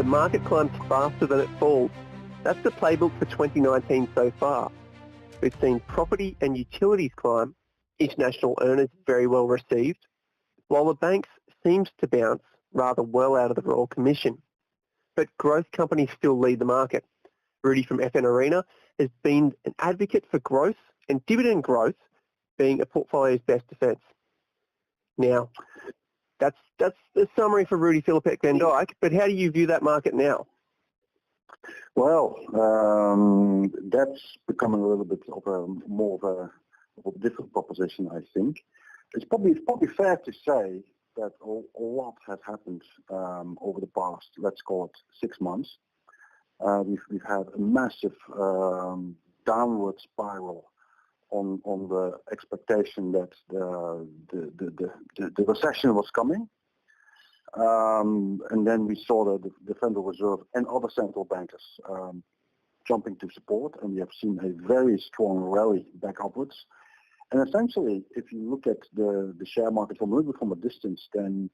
market climbs faster than it falls. That's the playbook for 2019 so far. We've seen property and utilities climb, international earners very well received, while the banks seems to bounce rather well out of the Royal Commission. But growth companies still lead the market. Rudi from FNArena has been an advocate for growth and dividend growth being a portfolio's best defence. Now, that's the summary for Rudi Filapek Vandyck, but how do you view that market now? Well, that's becoming a little bit of more of a different proposition, I think. It's probably fair to say that a lot has happened over the past, let's call it 6 months. We've had a massive downward spiral on the expectation that the recession was coming. And then we saw the Federal Reserve and other central bankers jumping to support, and we have seen a very strong rally back upwards. And essentially, if you look at the share market from a little bit from a distance, then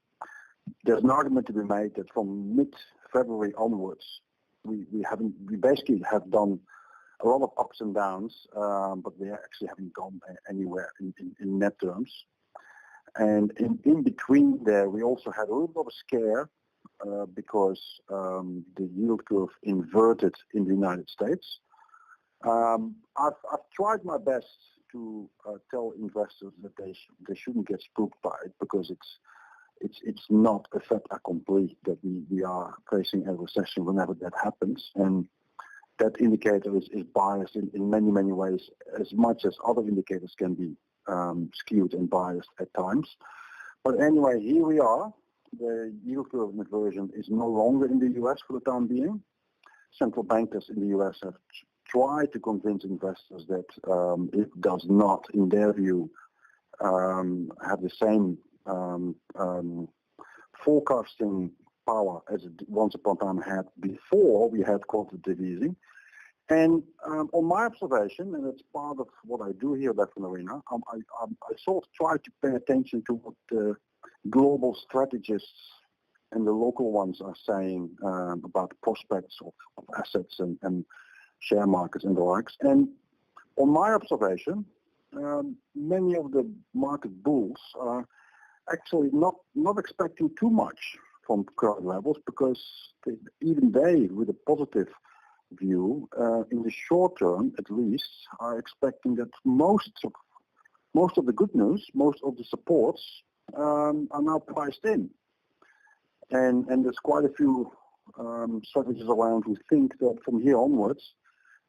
there's an argument to be made that from mid-February onwards, we basically have done a lot of ups and downs, but we actually haven't gone anywhere in net terms. And in between there, we also had a little bit of a scare because the yield curve inverted in the United States. I've tried my best to tell investors that they shouldn't get spooked by it, because it's not a fait accompli that we are facing a recession whenever that happens, and that indicator is biased in many ways, as much as other indicators can be skewed and biased at times. But anyway, here we are. The yield curve inversion is no longer in the U.S. for the time being. Central bankers in the U.S. have tried to convince investors that it does not, in their view, have the same forecasting power as it once upon a time had before we had quantitative easing. And on my observation, and it's part of what I do here at FNArena, I sort of try to pay attention to what the global strategists and the local ones are saying about the prospects of assets and share markets and the likes. And on my observation, many of the market bulls are actually not expecting too much from current levels, because even they, with a positive view, in the short term at least, are expecting that most of the good news, most of the supports are now priced in. And there's quite a few strategies around who think that from here onwards,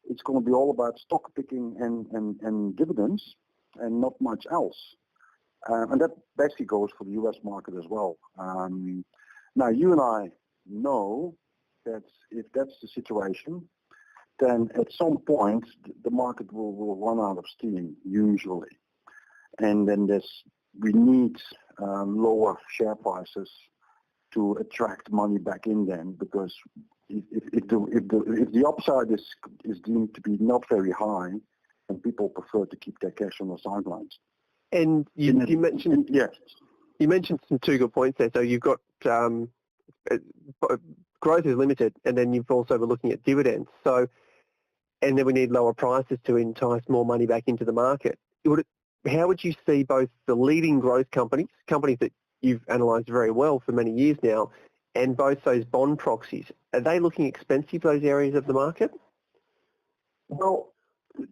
it's going to be all about stock picking and dividends and not much else. And that basically goes for the U.S. market as well. Now, you and I know that if that's the situation, then at some point the market will run out of steam, usually. And then we need lower share prices to attract money back in then, because if the upside is deemed to be not very high, then people prefer to keep their cash on the sidelines. And you mentioned yes, you mentioned some two good points there. So you've got growth is limited, and then you've also been looking at dividends. So, and then we need lower prices to entice more money back into the market. How would you see both the leading growth companies that you've analysed very well for many years now, and both those bond proxies? Are they looking expensive, those areas of the market? Well,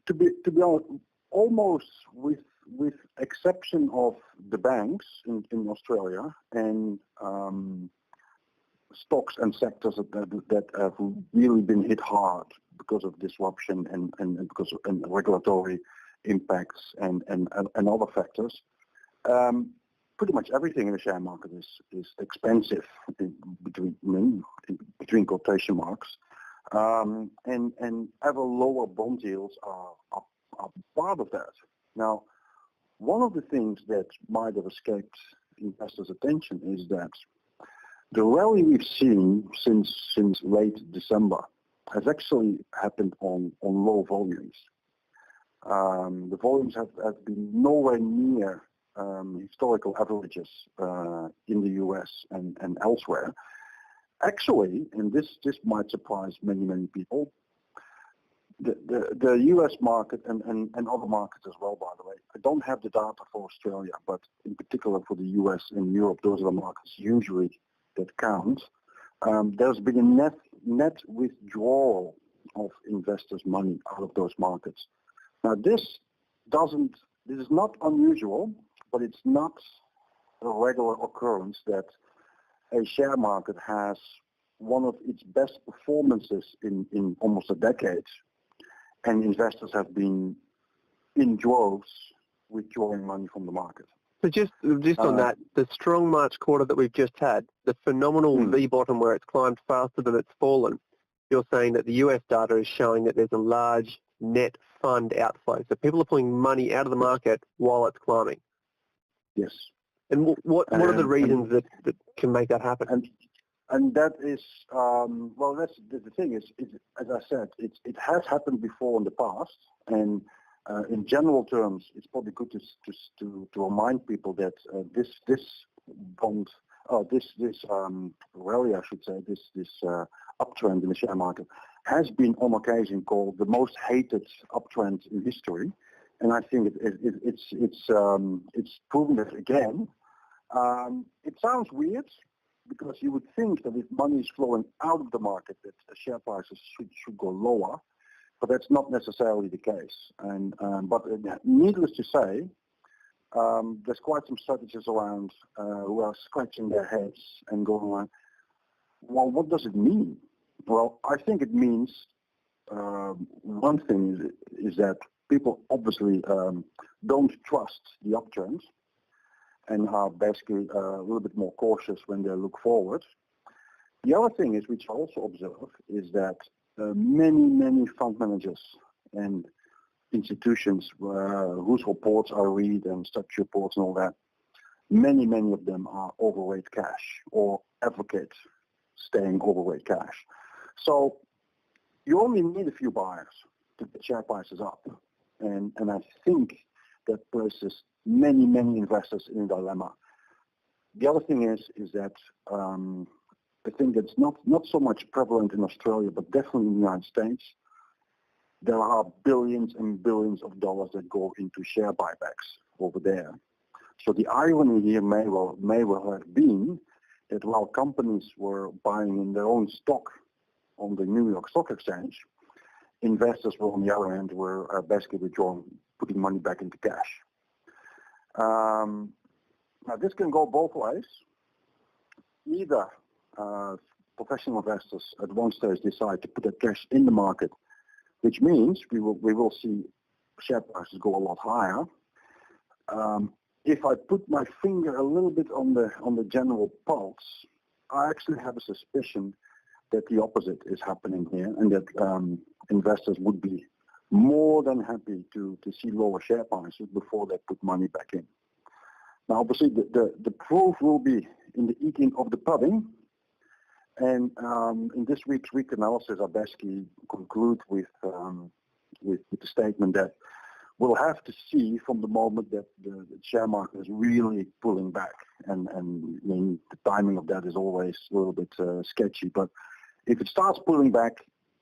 to be honest, almost with exception of the banks in Australia and stocks and sectors that have really been hit hard because of disruption and because of regulatory impacts and other factors, pretty much everything in the share market is expensive between quotation marks, and ever lower bond yields are part of that. Now, one of the things that might have escaped investors' attention is that the rally we've seen since late December has actually happened on low volumes. The volumes have been nowhere near historical averages in the US and elsewhere. actually, and this might surprise many people, the U.S. market and other markets as well, by the way. I don't have the data for Australia, but in particular for the U.S. and Europe, those are the markets usually that count. There's been a net withdrawal of investors' money out of those markets. Now, this is not unusual, but it's not a regular occurrence that a share market has one of its best performances in almost a decade, and investors have been in droves withdrawing money from the market. So just on that, the strong March quarter that we've just had, the phenomenal V-bottom where it's climbed faster than it's fallen, you're saying that the US data is showing that there's a large net fund outflow. So people are pulling money out of the market while it's climbing. Yes. And what are the reasons that can make that happen? And that is, well, that's the thing is, as I said, it has happened before in the past, and in general terms, it's probably good to remind people that this rally, I should say, this uptrend in the share market has been on occasion called the most hated uptrend in history, and I think it's proven it again. It sounds weird, because you would think that if money is flowing out of the market, that the share prices should go lower, but that's not necessarily the case. And but needless to say, there's quite some strategists around who are scratching their heads and going, well, what does it mean? Well, I think it means one thing is that people obviously don't trust the uptrend and are basically a little bit more cautious when they look forward. The other thing is, which I also observe, is that many fund managers and institutions whose reports I read and statutory reports and all that, many of them are overweight cash or advocate staying overweight cash. So you only need a few buyers to get share prices up. And I think that places many investors in a dilemma. The other thing is that I think it's not so much prevalent in Australia, but definitely in the United States. There are billions and billions of dollars that go into share buybacks over there. So the irony here may well have been that while companies were buying in their own stock on the New York Stock Exchange, investors were on the other end were basically withdrawing, putting money back into cash. Now this can go both ways. Either professional investors at one stage decide to put their cash in the market, which means we will see share prices go a lot higher. If I put my finger a little bit on the general pulse, I actually have a suspicion that the opposite is happening here, and that investors would be more than happy to see lower share prices before they put money back in. Now, obviously, the proof will be in the eating of the pudding. And in this week's week analysis, I basically conclude with the statement that we'll have to see from the moment that the share market is really pulling back. And I mean, the timing of that is always a little bit sketchy. But if it starts pulling back,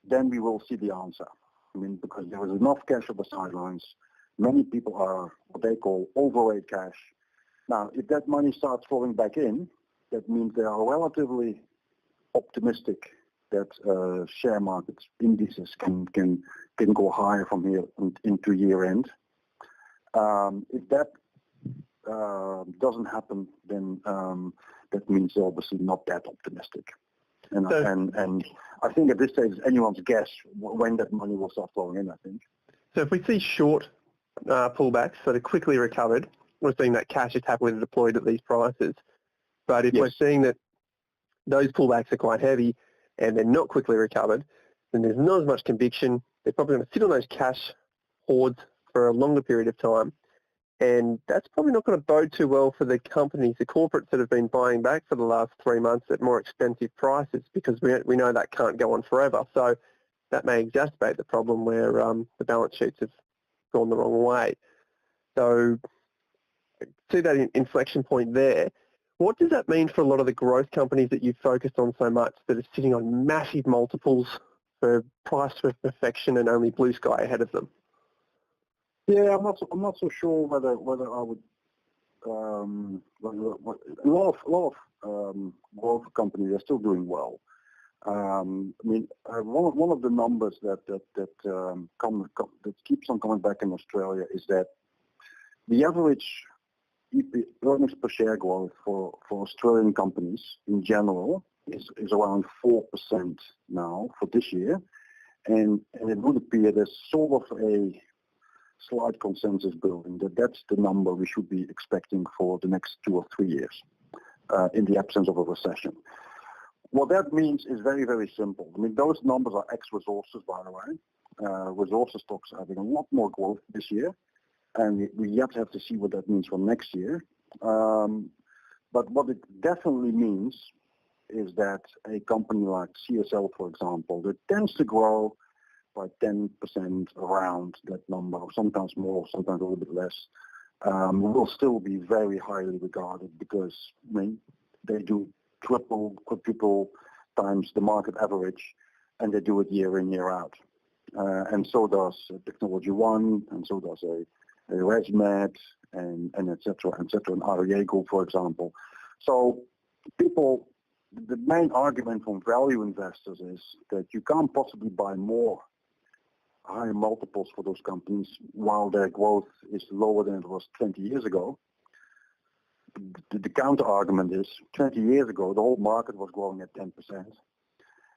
then we will see the answer. I mean, because there is enough cash on the sidelines. Many people are what they call overweight cash. Now, if that money starts flowing back in, that means they are relatively optimistic that share markets indices can go higher from here into year end. If that doesn't happen, then that means they're obviously not that optimistic. And I think at this stage, it's anyone's guess when that money will start flowing in, I think. So if we see short pullbacks that are quickly recovered, we're seeing that cash is happily deployed at these prices. But if we're seeing that those pullbacks are quite heavy and they're not quickly recovered, then there's not as much conviction. They're probably going to sit on those cash hoards for a longer period of time. And that's probably not going to bode too well for the companies, the corporates that have been buying back for the last 3 months at more expensive prices, because we know that can't go on forever. So that may exacerbate the problem where the balance sheets have gone the wrong way. So see that inflection point there. What does that mean for a lot of the growth companies that you've focused on so much that are sitting on massive multiples for price for perfection and only blue sky ahead of them? Yeah, I'm not so sure whether I would. A lot of growth companies are still doing well. I mean, one of the numbers that keeps on coming back in Australia is that the average earnings per share growth for Australian companies in general is around 4% now for this year, and it would appear there's sort of a slight consensus building that that's the number we should be expecting for the next 2 or 3 years in the absence of a recession. What that means is very, very simple. I mean, those numbers are ex-resources, by the way. Resources stocks are having a lot more growth this year, and we yet have to see what that means for next year. But what it definitely means is that a company like CSL, for example, that tends to grow by 10% around that number, or sometimes more, sometimes a little bit less, will still be very highly regarded because, I mean, they do triple, quadruple times the market average, and they do it year in, year out. And so does Technology One, and so does a ResMed, and et cetera, and REA Group, for example. So people, the main argument from value investors is that you can't possibly buy more higher multiples for those companies while their growth is lower than it was 20 years ago. The counter argument is 20 years ago, the whole market was growing at 10%,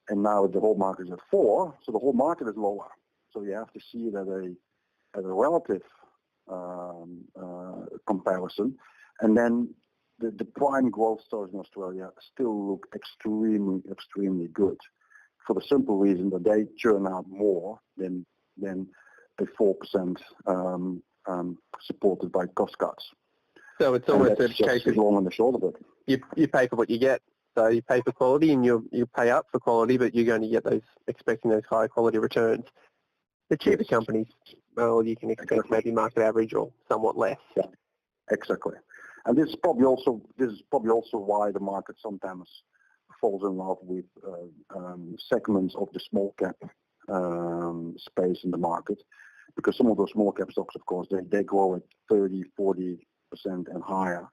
and now the whole market is at 4%, so the whole market is lower. So you have to see it at a relative comparison, and then the prime growth stores in Australia still look extremely, extremely good for the simple reason that they churn out more than a 4% supported by cost cuts. So it's almost a case of long on the short of it. You pay for what you get. So you pay for quality and you pay up for quality, but you're going to get expecting those high quality returns. The cheaper companies, well, you can expect maybe market average or somewhat less. Yeah, exactly. And this is probably also why the market sometimes falls in love with segments of the small cap space in the market, because some of those small cap stocks, of course, they grow at 30, 40% and higher,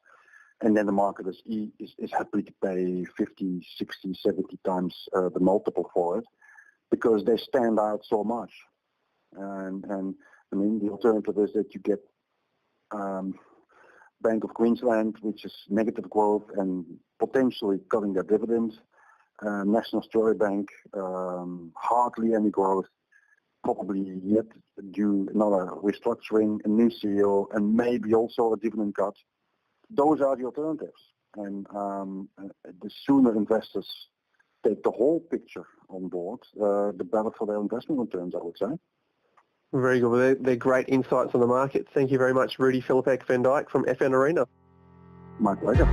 and then the market is happy to pay 50, 60, 70 times the multiple for it because they stand out so much. And I mean, the alternative is that you get Bank of Queensland, which is negative growth and potentially cutting their dividends. National Australia Bank, hardly any growth, probably yet due another restructuring, a new CEO, and maybe also a dividend cut. Those are the alternatives. And the sooner investors take the whole picture on board, the better for their investment returns, I would say. Very good. Well, they're great insights on the market. Thank you very much, Rudi Filapek Vandyck from FNArena. My pleasure.